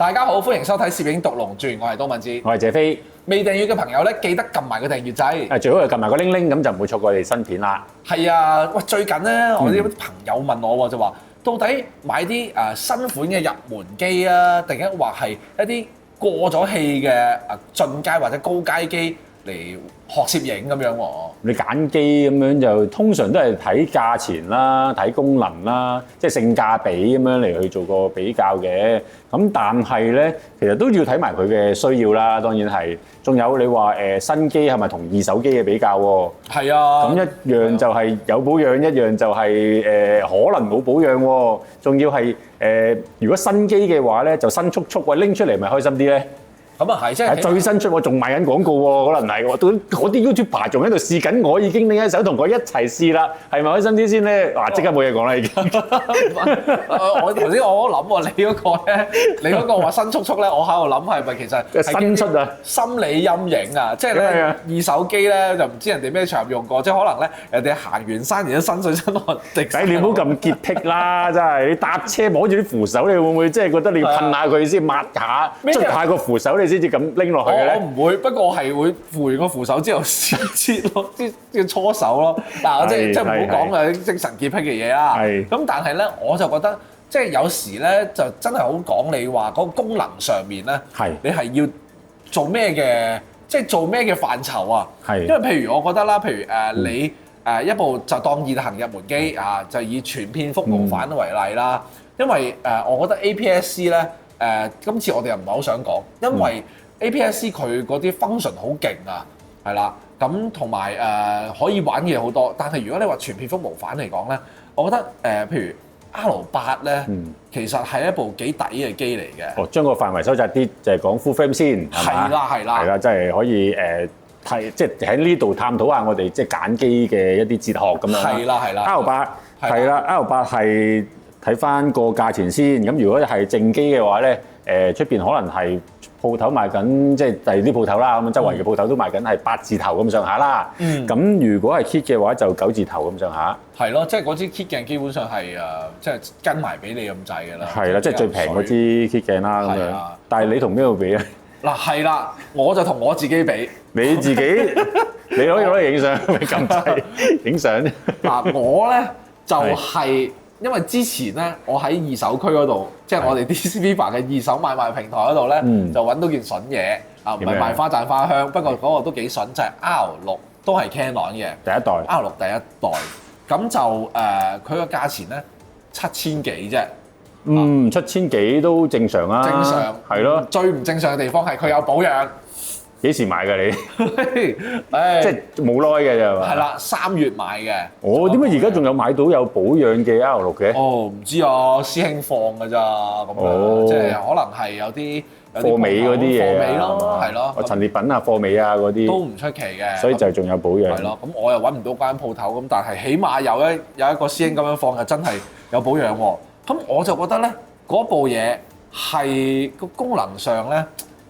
大家好，歡迎收睇攝影獨龍傳，我係刀敏之，我係謝飛。未訂閱嘅朋友咧，記得撳埋個訂閱掣。最好係撳埋個鈴鈴，咁就唔會錯過我哋新片啦。係啊，喂，最近咧，我啲朋友問我就話，到底買啲新款嘅入門機啊，定係話係一啲過咗氣嘅進階或者高階機嚟學攝影咁樣喎？你揀機咁樣就通常都係睇價錢啦、睇功能啦，即係性價比咁樣嚟去做個比較嘅。咁但係咧，其實都要睇埋佢嘅需要啦。當然係，仲有你話新機係咪同二手機嘅比較喎？係啊。咁一樣就係有保養，一樣就係可能冇保養喎。仲要係如果新機嘅話咧，就新速速拎出嚟咪開心啲咧。咁啊係，即係最新出我仲賣緊廣告喎，可能係我啲 YouTuber 仲喺度試緊，我已經拎一手同佢一齊試啦，係咪開心啲先咧？哇！即刻冇嘢講啦已經。我頭先我諗喎，你嗰個咧，你嗰個話新速速咧，我喺度諗係咪其實新出啊？心理陰影啊，即係咧二手機咧就唔知人哋咩場合用過，即係可能咧人哋行完山而家身水身汗滴。你唔好咁潔癖啦，真係！你搭車摸住啲扶手，你會唔會即係覺得你要噴下佢先抹下，捽下個扶手你先至咁拎落去嘅咧？我唔會，不過我係會扶完個扶手之後先切咯，要搓手咯。嗱，我即係唔好講啊精神潔癖嘅嘢啦。咁但係咧，我就覺得即係有時咧就真係好講你話嗰個功能上面咧，你係要做咩嘅，即係做咩嘅範疇啊？因為譬如我覺得啦，譬如你一部就當現行入門機啊，就以全片幅無反為例啦。因為我覺得 APS-C 咧今次我哋又唔係好想講，因為APS-C 佢嗰啲 function 好勁啊，係啦，咁同埋可以玩嘅嘢好多。但係如果你話全片幅無反嚟講咧，我覺得譬如 R8咧，其實係一部幾抵嘅機嚟嘅。哦，將個範圍收窄啲，就係講 full frame 先，係嘛？係啦，即係可以睇，即係喺呢度探討下我哋即係揀機嘅一啲哲學咁樣。係啦，R8 係啦，R8係睇翻個價錢先。咁如果係正機嘅話咧，出邊可能係鋪頭賣緊，即係第二啲鋪頭啦，咁周圍嘅鋪頭都賣緊係8字頭咁上下啦。咁如果係 kit 嘅話，就9字頭咁上下。係咯，即係嗰支 kit 鏡基本上係即係跟埋俾你咁滯㗎啦。係啦，即係最平嗰支 kit 鏡啦咁樣。但係你同邊度比咧？嗱係啦，我就同我自己比。你自己你可以攞嚟影相，咪撳掣影相啫。嗱我咧就係。因為之前咧，我喺二手區嗰度，即係我哋 DCViva 嘅二手買賣平台嗰度咧，就揾到件筍嘢啊，唔係賣花讚花香，不過嗰個都幾筍，就係 R6，都係 Canon 嘅第一代 R6 第一代，咁就佢個價錢咧7000幾啫，7000幾都正常啊，正常係咯，最唔正常嘅地方係佢有保養。幾時買㗎你？即係冇耐嘅啫嘛。係啦，3月買嘅。哦，點解而家仲有買到有保養嘅 R6嘅？哦，唔知啊，師兄放㗎咋咁樣，即係可能係有啲貨尾嗰啲嘢，貨尾咯，係咯。陳列品啊，貨尾啊嗰啲都唔出奇嘅。所以就仲有保養。係咯，咁我又揾唔到間鋪頭，咁但係起碼有一個師兄咁樣放，就真係有保養喎。咁我就覺得咧，嗰部嘢係個功能上咧。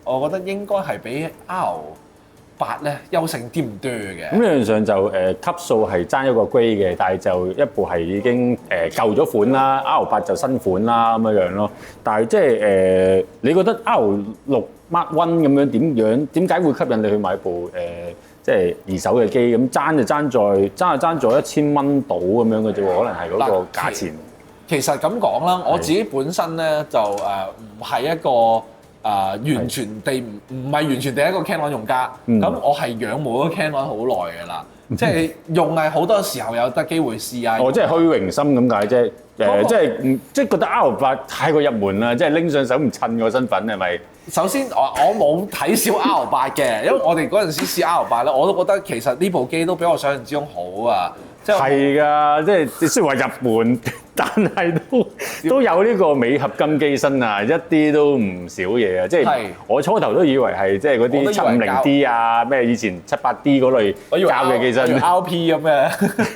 我覺得應該係比 R8咧優勝啲唔多嘅。咁理論上就級數係爭一個 grade 嘅，但係就一部係已經舊咗款啦 ，R8 就新款啦咁樣咯。但係即係你覺得 R6 Mark One 咁樣點解會吸引你去買部即係二手嘅機？咁爭在1000蚊到咁樣嘅啫喎，可能係嗰個價錢。其實咁講啦，我自己本身咧就唔係一個。完全地唔係完全地一個 Canon 用家，咁我係仰慕咗 Canon 好耐㗎啦，即係用係好多時候有得機會試啊。哦，即係虛榮心咁解啫，即係覺得 R8 太過入門啦，即係拎上手唔襯個身份係咪？首先我冇睇小 R8 嘅，因為我哋嗰陣時試 R8咧，我都覺得其實呢部機都比我想象之中好啊。係㗎，即係雖然話入門，但係都有呢個美合金機身啊，一啲都唔少嘢啊！即係我初頭都以為係即係嗰啲750D 啊，咩以前78D 嗰類膠嘅機身 ，RP 咁嘅。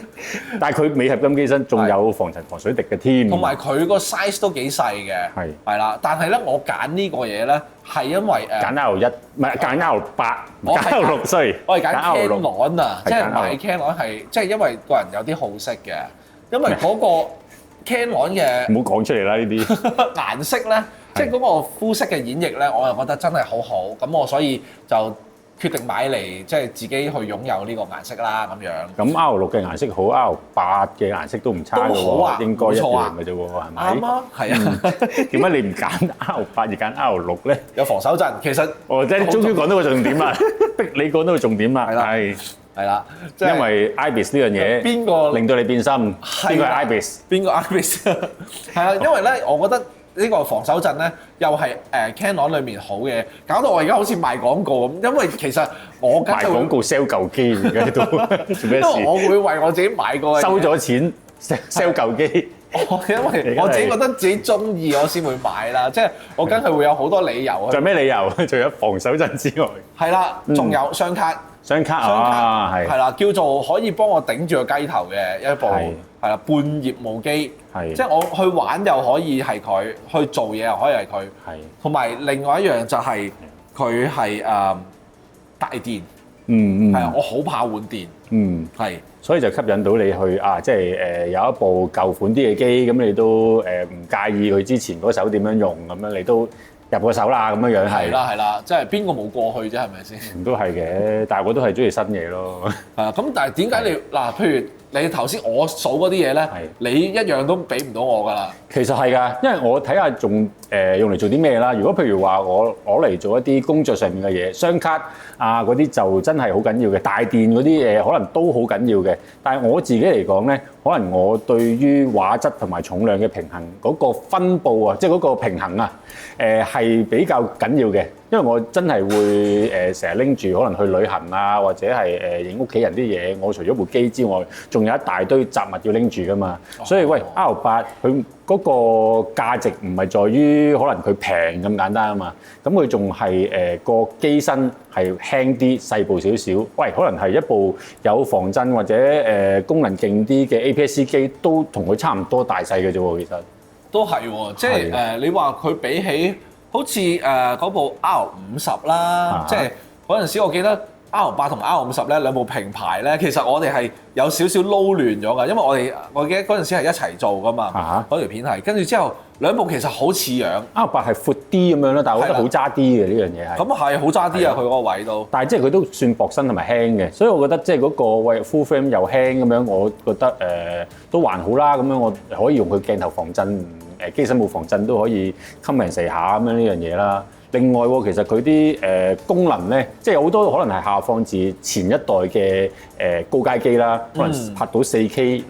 但係佢美合金機身仲有防塵防水滴嘅添，同埋佢個 size 都幾細嘅，係啦。但係咧，我揀呢個嘢咧係因為揀 R1，唔係揀 R8，揀 R6，所以我係揀 Canon 啊，即係買 Canon 係即係因為個人有啲好色嘅，因為嗰個 Canon 嘅唔好講出嚟啦呢啲顏色咧即係嗰個膚色嘅演繹咧，我又覺得真係好好，咁我所以就決定買嚟即係自己去擁有呢個顏色啦咁樣。咁 R6嘅顏色好，R8嘅顏色嘅顏色都唔差嘅喎，應該一樣嘅啫喎，係咪？啱啊，係啊。點解你唔揀 R8 而揀 R6咧？有防手震，其實即係你終於講到個重點啦，逼你講到個重點啦，係啦，因為 IBIS 呢樣嘢，邊個令到你變心？邊個 IBIS？邊個 IBIS？係啊，因為咧，我覺得呢個防手震咧，又係Canon 裏面好嘅，搞到我而家好似賣廣告咁。因為其實我賣廣告 sell 舊機而家都做咩事？因為我會為我自己買過收咗錢 sell 舊機。因為我自己覺得自己中意，我先會買啦。即係我梗係會有好多理由。仲有咩理由？除咗防手震之外，係啦，仲有雙卡。雙卡啊，係啦，叫做可以幫我頂住個雞頭嘅一部係啦，半業務機。即係我去玩又可以係佢，去做嘢又可以係佢。同埋另外一樣就係佢係大電。係啊，我好怕換電。係。所以就吸引到你去即係有一部舊款啲嘅機，咁你都唔介意佢之前嗰手點樣用，咁樣你都入個手啦，咁樣樣係。係啦，即係邊個冇過去啫？係咪先？都係嘅，但係我都係中意新嘢咯。係啊，咁但係點解你嗱？譬如你頭先我數嗰啲嘢咧，你一樣都俾唔到我㗎啦。其實係㗎，因為我睇下仲用嚟做啲咩啦。如果譬如話我攞嚟做一啲工作上面嘅嘢，雙卡啊嗰啲就真係好緊要嘅。大電嗰啲嘢可能都好緊要嘅。但係我自己嚟講咧，可能我對於畫質同埋重量嘅平衡嗰個分佈啊，即係嗰個平衡啊，係比較緊要嘅。因為我真係會成日拎住可能去旅行啊，或者係影屋企人啲嘢。我除咗部機之外，仲有一大堆雜物要拎住㗎嘛。所以喂 R8 佢嗰個價值唔係在於可能佢平咁簡單啊嘛。咁佢仲係個機身係輕啲細部少少。喂，可能係一部有防震或者功能勁啲嘅 APS-C 機都同佢差唔多大細嘅啫喎。其實都係喎，即係你話佢比起好似嗰部 R50啦，即係嗰陣時我記得 R8 同 R50咧兩部平排咧，其實我哋係有少少撈亂咗㗎，因為我記得嗰陣時係一齊做㗎嘛，嗰條片係跟住之後兩部其實好似樣 ，R8 係闊啲咁樣啦，但係我覺得好揸啲嘅呢樣嘢係。咁係好揸啲啊！佢嗰個位都，但係即係佢都算薄身同埋輕嘅，所以我覺得即係嗰個喂 full frame 又輕咁樣，我覺得都還好啦。咁樣我可以用佢鏡頭防震。機身冇防震都可以 comment 射下咁樣呢樣嘢啦。另外其實佢啲功能咧，即係有好多可能係下放自前一代嘅高階機啦，可能拍到 4K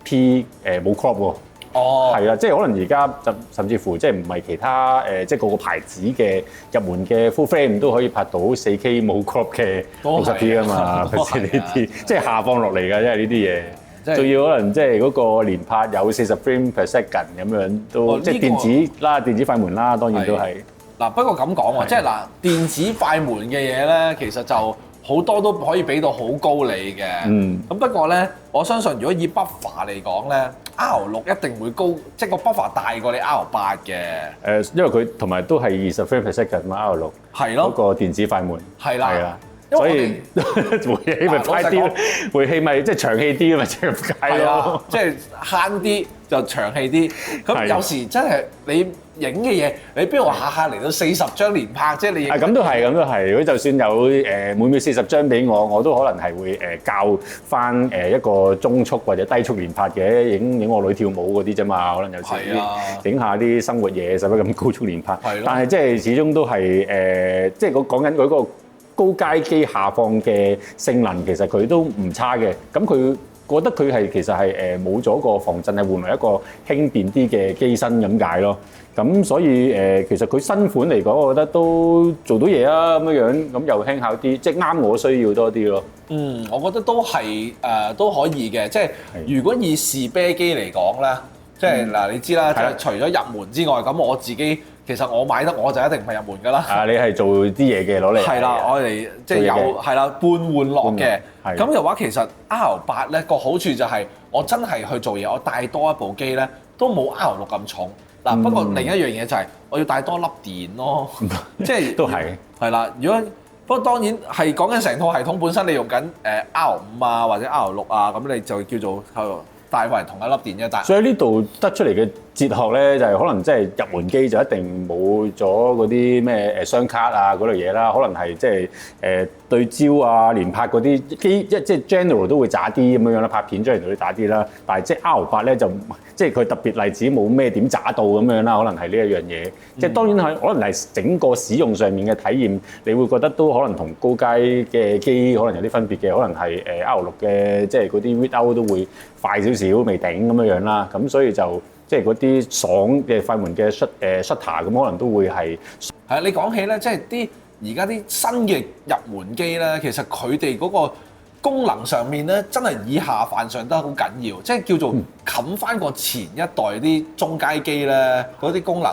60P 冇 crop 喎。係啊，即係可能而家就甚至乎即係唔係其他即係個牌子嘅入門嘅 full frame 都可以拍到 4K 冇 crop 嘅60P 啊嘛。佢似呢啲即係下放落嚟㗎，因為呢啲嘢。仲要可能即係嗰個連拍有40 frame per second 咁樣都，即係電子啦、電子快門啦，當然都係。嗱，不過咁講喎，即係嗱，電子快門嘅嘢咧，其實就好多都可以俾到好高你嘅。咁不過咧，我相信如果以 buffer 嚟講咧 ，R6 一定會高，即係個 buffer 大過你 R8 嘅。因為佢同埋都係20 frame per second 嘛 ，R6。係咯。嗰個電子快門。係啦。係啦。所以回氣咪快啲，回氣咪即係長氣啲咪即係咁解咯。即係慳啲就長氣啲。咁有時真係你影嘅嘢，你邊度下下嚟到40張連拍啫？你咁都係，咁都係。如果就算有每秒40張俾我，我都可能係會校翻一個中速或者低速連拍嘅，影我女跳舞嗰啲啫嘛。可能有時影下啲生活嘢，使乜咁高速連拍？但係即係始終都係即係講緊嗰個高階機下放嘅性能其實佢都唔差嘅，咁佢覺得佢係其實係冇咗個防震，係換為一個輕便啲嘅機身咁解咯。咁所以其實佢新款嚟講，我覺得都做到嘢啊咁樣，咁又輕巧啲，即係啱我需要多啲咯。我覺得都係都可以嘅，即係如果以士啤機嚟講咧，即係嗱你知啦，即係除咗入門之外，咁我自己。其實我買得我就一定唔係入門㗎啦。你係做啲嘢嘅攞嚟。係啦，我哋即係有係啦，半玩樂嘅。咁嘅話，其實 R8咧個好處就係我真係去做嘢，我帶多一部機咧都冇 R6咁重。嗱，不過另一樣嘢就係我要帶多粒電咯，即係都係。係啦，如果不過當然係講緊成套系統本身，你用緊R5啊或者 R6啊，咁你就叫做帶埋同一粒電啫。但所以呢度得出嚟嘅哲學咧，就係可能即係入門機就一定冇咗嗰啲咩雙卡啊嗰類嘢啦，可能係即係對焦啊、連拍嗰啲機即係 general 都會渣啲咁樣啦，拍片 general 都會渣啲啦。但係即係 R8咧就即係佢特別例子冇咩點渣到咁樣啦，可能係呢一樣嘢。即係當然係可能係整個使用上面嘅體驗，你會覺得都可能同高階嘅機可能有啲分別嘅，可能係R6嘅即係嗰啲 readout 都會快少少未頂咁樣啦。咁所以就即係嗰啲爽嘅快門嘅shutter咁，可能都會係係。你講起咧，即係啲而家啲新嘅入門機咧，其實佢哋嗰個功能上面咧，真係以下犯上得好緊要，即係叫做冚翻個前一代啲中階機咧嗰啲功能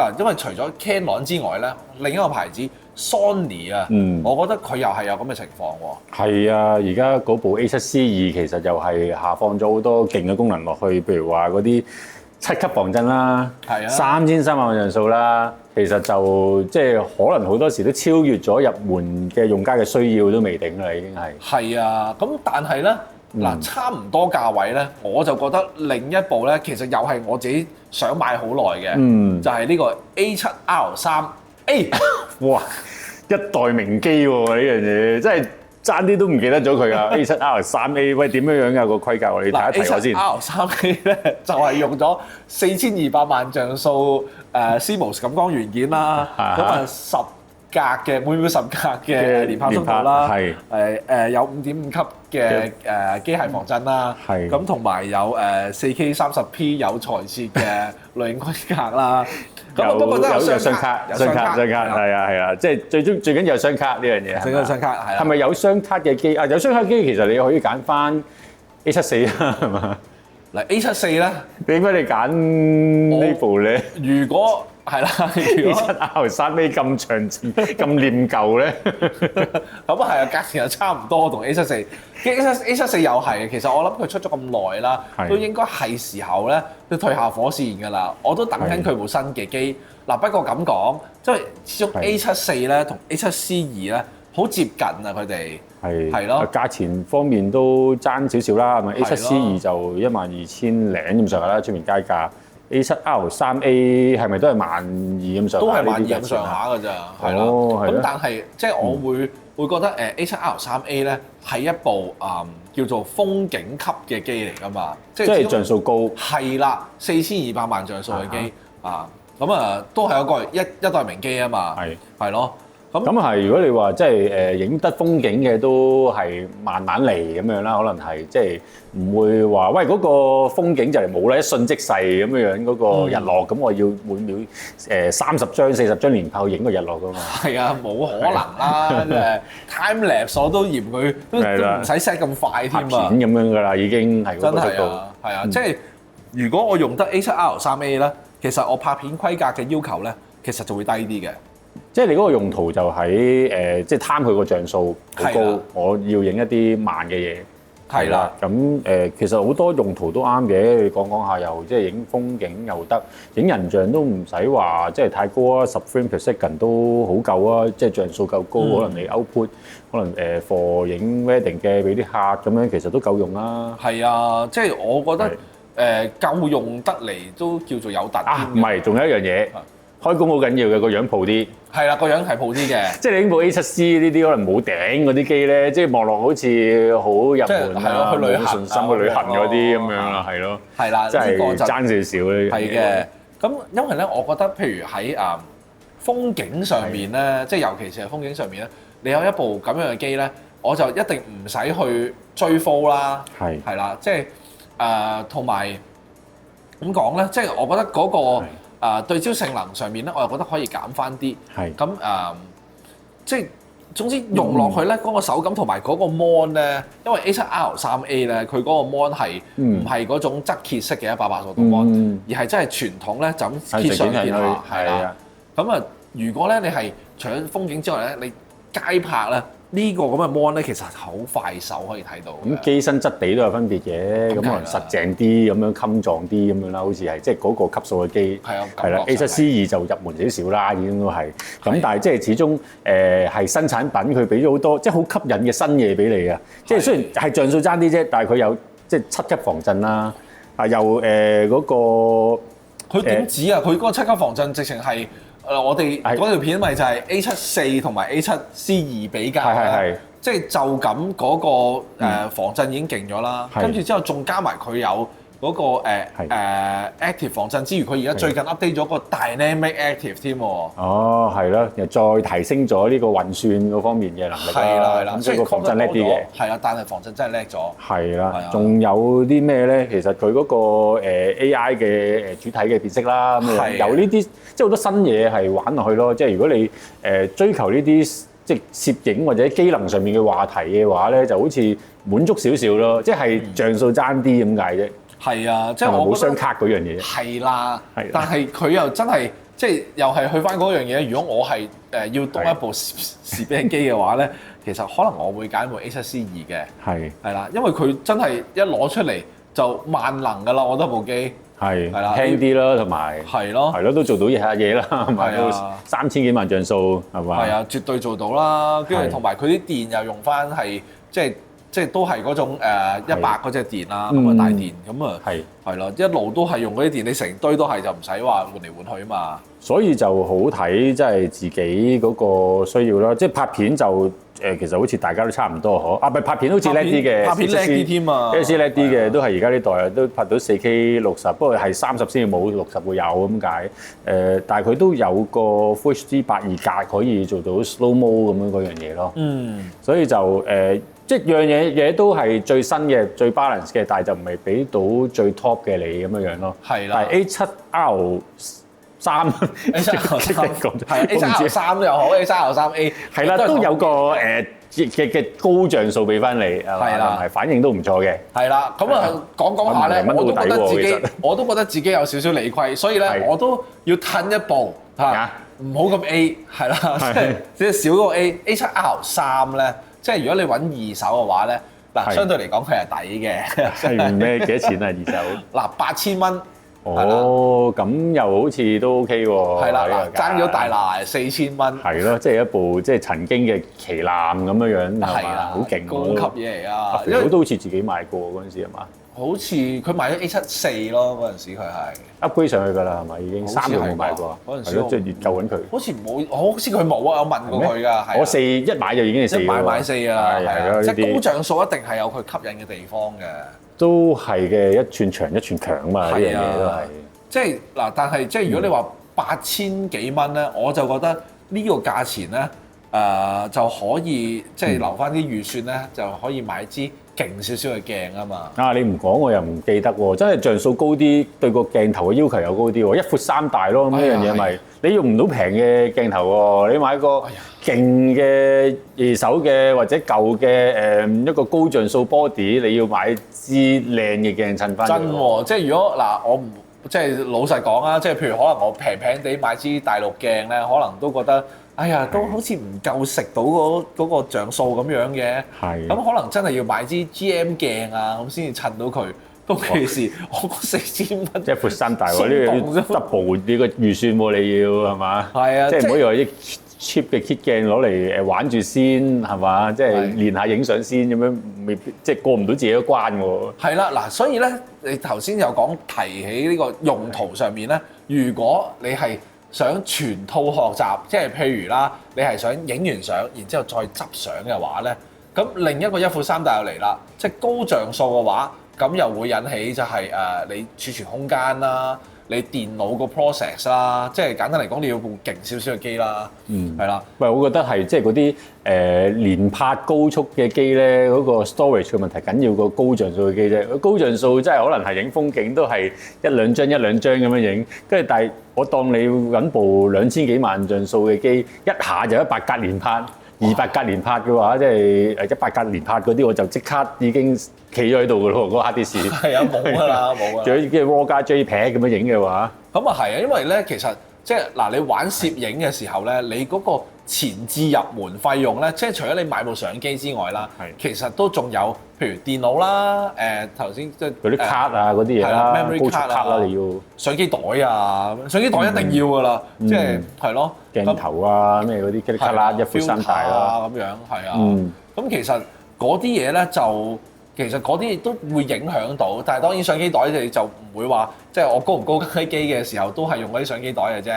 啊。因為除咗 Canon 之外咧，另一個牌子 Sony 啊，我覺得佢又係有咁嘅情況喎。係啊，而家嗰部 A7C2其實又係下放咗好多勁嘅功能落去，譬如話嗰啲7級防震啦，3300萬像素啦，其實就即係可能好多時都超越咗入門嘅用家嘅需要都未定啦，已經係。係啊，咁但係咧嗱，差唔多價位咧，我就覺得另一部咧，其實又係我自己想買好耐嘅，就係呢個 A7R3A。哇！一代名機喎呢樣嘢，真係爭啲都唔記得咗佢啊！A7R3A 喂點樣樣㗎個規格？你睇一睇我先。A7R3A 咧就係用咗4200萬像素CMOS 感光元件啦，咁啊10格嘅每秒10格嘅連拍速度啦，有5.5級嘅機械防震啦，咁同埋有4K 30P 有裁切嘅類型規格啦。咁不過都有雙卡，係啊，即係最緊要有雙卡呢樣嘢。最緊要雙卡係啦。係咪有雙卡嘅機啊？有雙卡機其實你可以揀翻 A74啦，係嘛？嗱 A74咧，點解你揀呢部咧？如果係啦，A7R3A 咁長字咁念舊咧，咁啊係啊，價錢又差唔多同 A74。A74又係，其實我諗佢出咗咁耐啦，都應該係時候咧都退下火線㗎啦。我都等緊佢部新嘅機。嗱不過咁講，即係始終 A74咧同 A7C2咧好接近啊，佢哋係咯，價錢方面都爭少少啦。咪 A7C2 就12000零咁上下啦，出面街價。A7R3A 係咪都係12000咁上下？都係12000咁上下㗎咋，係咯。咁但係即係我會覺得A7R3A 咧係一部叫做風景級嘅機嚟㗎嘛，即係像素高。係啦，4200萬像素嘅機啊，咁啊都係一個一代名機啊嘛，係咯。咁係，如果你話即係影得風景嘅都係慢慢嚟咁樣啦，可能係即係唔會話喂嗰個風景就嚟冇啦，一瞬即逝咁樣嗰個日落，咁我要每秒30張40張連拍去影個日落㗎嘛。係啊，冇可能啦！time lapse 我都嫌佢都唔使 set 咁快添啊。拍片咁樣㗎啦，已經係嗰個速度。係啊，即係如果我用得 A7R3A 咧，其實我拍片規格嘅要求咧，其實就會低啲嘅。即係你嗰個用途就喺即係貪佢個像素好高，我要影一啲慢嘅嘢。係啦，咁其實好多用途都啱嘅。你講下又即係影風景又得，影人像都唔使話即係太高啊，10 frame per second 都好夠啊。即係像素夠高，可能你 output 可能for 影 wedding 嘅俾啲客咁樣，其實都夠用啦。係啊，即係我覺得夠用得嚟都叫做有突添。唔係，仲有一樣嘢。開工好緊要嘅，個樣鋪啲。係啦，個樣係鋪啲嘅。即係你影部 A7C 呢啲可能冇頂嗰啲機咧，即係望落好似好入門啊，去旅行、信心去旅行嗰啲咁樣啦，係咯。係啦，即係爭少少咧。係嘅。咁因為咧，我覺得譬如喺風景上面咧，即係尤其是係風景上面咧，你有一部咁樣嘅機咧，我就一定唔使去追 full 啦。係啦，即係同埋點講咧？即係我覺得嗰個。對焦性能上面咧，我又覺得可以減翻啲。咁即係總之用落去咧，嗰個手感同埋嗰個 mon 咧，因為 A7R3A 咧，佢嗰個 mon 係唔係嗰種側揭式嘅180度 mon，而係真係傳統咧就咁揭上揭下。係啦。咁如果咧你係除咗風景之外咧，你街拍咧。呢個咁嘅 mon 咧，其實好快手可以睇到。咁機身質地都有分別嘅，咁可能實淨啲，咁樣襟撞啲咁樣啦，好似係即係嗰個級數嘅機。係啦 A7C2 就入門少少啦，已經都係。咁但係即係始終係新產品，佢俾咗好多即係好吸引嘅新嘢俾你啊！即係雖然係像素爭啲啫，但係佢有即係7級防震啦，又嗰個佢點止啊？佢嗰個7級防震直情係我哋嗰條片咪就係 A74同埋 A7C2 比較嘅，即係就咁嗰個防震已經勁咗啦。跟住之後仲加埋佢有嗰個active 防震之餘，佢而家最近 update 咗個 dynamic active 添喎。哦，係啦，又再提升咗呢個運算嗰方面嘅能力啦。係啦，咁所以個防震叻啲嘅。係啦，但係防震真係叻咗。係啦，仲有啲咩咧？其實佢嗰個AI 嘅主體嘅辨識啦，咁有呢啲即係好多新嘢係玩落去咯。即係如果你追求呢啲即係攝影或者機能上面嘅話題嘅話咧，就好似滿足少少咯。即係像素爭啲咁解啫。係啊，即係我冇雙卡嗰樣嘢。係啦，但係佢又真係即係又係去翻嗰樣嘢。如果我係要多一部攝影機嘅話咧，其實可能我會揀部 A7C2 嘅。係啦，因為佢真係一攞出嚟就萬能㗎啦，我覺得部機係啦，輕啲啦，同埋係咯，都做到下嘢啦，係咪？3000幾萬像素係嘛？係啊，絕對做到啦。跟住同埋佢啲電又用翻係即係都係嗰種100嗰隻電啦，咁啊大電，咁啊係咯，一路都係用嗰啲電，你成堆都係就唔使話換嚟換去啊嘛。所以就好睇，即係自己嗰個需要啦。即係拍片就其實好似大家都差唔多嗬。啊，唔係拍片好似叻啲嘅，拍片叻啲添啊。A7C 叻啲嘅，都係而家呢代都拍到4K 60，不過係30先冇60會有咁解。但係佢都有個 Full HD 82格可以做到 slow mo 咁樣嗰樣嘢咯。所以就即係樣嘢都係最新嘅、最 balance 嘅，但係就唔係俾到最 top 嘅你咁樣咯。係啦。但係 A7R3 係 A7R3 又好 ，A7R3A 係啦，都有個嘅高像素俾翻你，係啦，係反應都唔錯嘅。係啦，咁啊講下咧，我都覺得自己有少少理虧，所以咧我都要褪一步嚇，唔好咁 A 係啦，即係少個 A7R3咧。即係如果你揾二手嘅話咧，嗱相對嚟講佢係抵嘅。係咩幾多錢啊？二手嗱8000蚊。哦，咁又好似都 OK 喎。係啦，爭咗大拿4000蚊。係咯，即係一部即係曾經嘅旗艦咁樣樣係嘛？好勁，高級嘢嚟啊！因為都好似自己買過嗰陣時係嘛？好似佢買咗 A74咯，嗰陣時佢係 upgrade 上去㗎啦，係咪已經3年冇買過？嗰陣時即係越救緊佢。好似冇，好似佢冇啊！我問過佢㗎，我4一買就已經係4。買4啊！係啊，即係高像素一定係有佢吸引嘅地方嘅。都係嘅，一寸長一寸強啊嘛，呢樣嘢都係。即係嗱，但係即係如果你話8000幾蚊咧，我就覺得呢個價錢咧，就可以即係留翻啲預算咧，就可以買支勁少少嘅鏡啊嘛。啊，你唔講我又唔記得喎，真係像素高啲，對個鏡頭嘅要求又高啲喎，1闊3大咯，咁呢樣嘢咪你用唔到平嘅鏡頭喎，你買個勁嘅二手嘅或者舊嘅一個高像素 body，你要買支靚嘅鏡襯翻。真喎，即係如果嗱我唔。即係老實講啊，即係譬如可能我平平地買支大陸鏡咧，可能都覺得，哎呀，都好似唔夠食到嗰個像素咁樣嘅。係。咁可能真係要買支 GM 鏡啊，咁先至襯到佢。到其時我嗰4000蚊，即係闊3大喎，呢個 double 呢個預算喎，你要係嘛？係啊，即係唔好以為啲 cheap 嘅 kit 鏡攞嚟玩住先係嘛？即係練下影相先咁樣，未必即係過唔到自己一關喎。係啦，嗱，所以咧，你頭先有講提起呢個用途上面咧，如果你係想全套學習，即係譬如啦，你係想影完相，然之後再執相嘅話咧，咁另一個1闊3大又嚟啦，即係高像素嘅話。咁又會引起就係你儲存空間啦，你電腦個 process 啦，即係簡單嚟講，你要部勁少少嘅機啦，係啦。喂，我覺得係即係嗰啲連拍高速嘅機咧，嗰個 storage 嘅問題緊要過高像素嘅機啫。高像素真係可能係影風景都係一兩張咁樣影，跟住但係我當你揾部2000幾萬像素嘅機，一下就100格連拍。200格連拍嘅話，即係100格連拍嗰啲，我就即刻已經企咗喺度嘅咯，嗰個 hard disk。係啊，冇㗎啦，冇㗎。仲有啲 RAW 加 JPEG咁樣影嘅話，咁啊係啊，因為咧其實即係嗱，你玩攝影嘅時候咧，你嗰個前置入門費用咧，即係除咗你買部相機之外啦，其實都仲有，譬如電腦啦，頭先即係嗰啲卡啊嗰啲嘢啦， memory 卡啦，你要相機袋啊，相機袋一定要㗎啦，即係係咯，鏡頭啊咩嗰啲卡啦，1闊3大啦咁樣係啊，咁其實嗰啲嘢咧就其實嗰啲都會影響到。但係當然相機袋你就唔會話，即係我高唔高級機嘅時候都係用嗰啲相機袋嘅啫，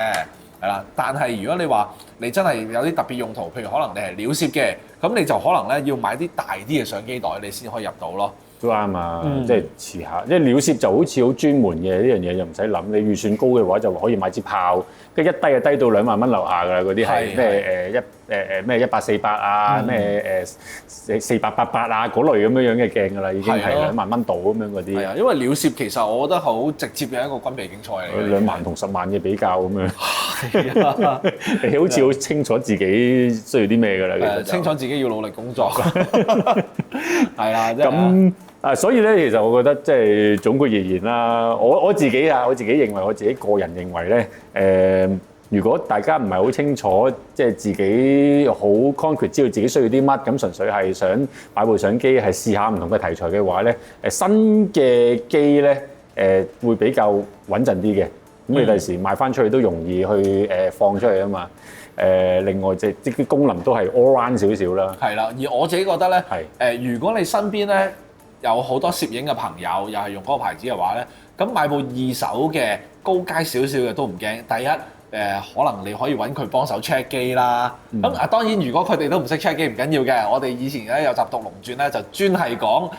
係啦。但係如果你話你真係有啲特別用途，譬如可能你係鳥攝嘅，咁你就可能咧要買啲大啲嘅相機袋，你先可以入到咯。都啱啊，即係遲下，即係鳥攝就好似好專門嘅呢樣嘢，就唔使諗。你預算高嘅話，就可以買支炮，跟住一低就低到2萬蚊樓下㗎啦。嗰啲係咩咩18-48啊，咩48-88啊嗰類咁樣嘅鏡㗎啦，已經係2萬蚊到咁樣嗰啲。係啊，因為鳥攝其實我覺得好直接嘅一個軍備競賽嚟嘅。2萬同10萬嘅比較咁樣。係啊，你好似好清楚自己需要啲咩㗎啦。其實清楚自己要努力工作。係啊，咁。所以咧，其實我覺得即係總括而言啦，我自己認為，我自己個人認為咧，如果大家唔係好清楚，即係自己好 concrete 知道自己需要啲乜，咁純粹係想買部相機係試下唔同嘅題材嘅話咧，新嘅機咧會比較穩陣啲嘅，咁你第時賣翻出去都容易去放出去啊嘛。另外即啲功能都係 all round 少少啦。係啦，而我自己覺得咧，如果你身邊咧有好多攝影嘅朋友，又係用嗰個牌子嘅話咧，咁買部二手嘅高階少少嘅都唔驚。第一，可能你可以揾佢幫手 check 機啦。咁當然如果佢哋都唔識 check 機唔緊要嘅，我哋以前咧有集《獨龍傳》咧，就專係講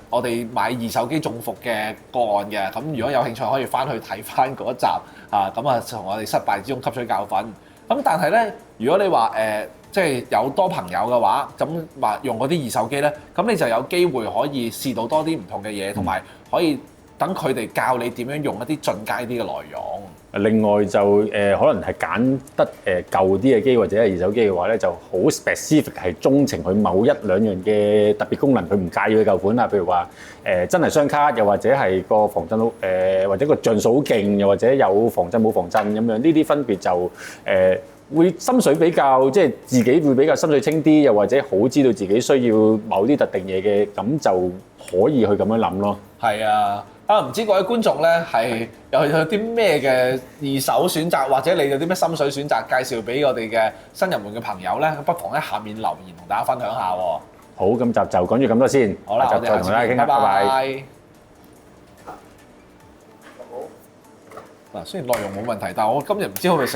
我哋買二手機中伏嘅個案嘅。咁如果有興趣可以翻去睇翻嗰一集咁啊從我哋失敗之中吸取教訓。咁但係咧，如果你話即係有多朋友嘅話，咁話用嗰啲二手機咧，咁你就有機會可以試到多啲唔同嘅嘢，同埋可以等佢哋教你點樣用一啲進階啲嘅內容。另外就可能係揀得舊啲嘅機或者係二手機嘅話咧，就好 specific 係鍾情佢某1-2樣嘅特別功能，佢唔介意佢舊款啊。譬如話真係雙卡，又或者係個防震或者個像素好勁，又或者有防震冇防震咁樣，呢啲分別就會心水比較，即係自己會比較心水清啲，又或者好知道自己需要某啲特定嘢嘅，咁就可以去咁樣諗咯。係啊，唔知各位觀眾咧係有啲咩嘅二手選擇，或者你有啲咩心水選擇介紹俾我哋嘅新入門嘅朋友咧，不妨喺下面留言同大家分享下喎。好，今集就講住咁多先。好啦，下集再同大家傾下，拜拜。嗱，雖然內容冇問題，但係我今日唔知可唔可以食。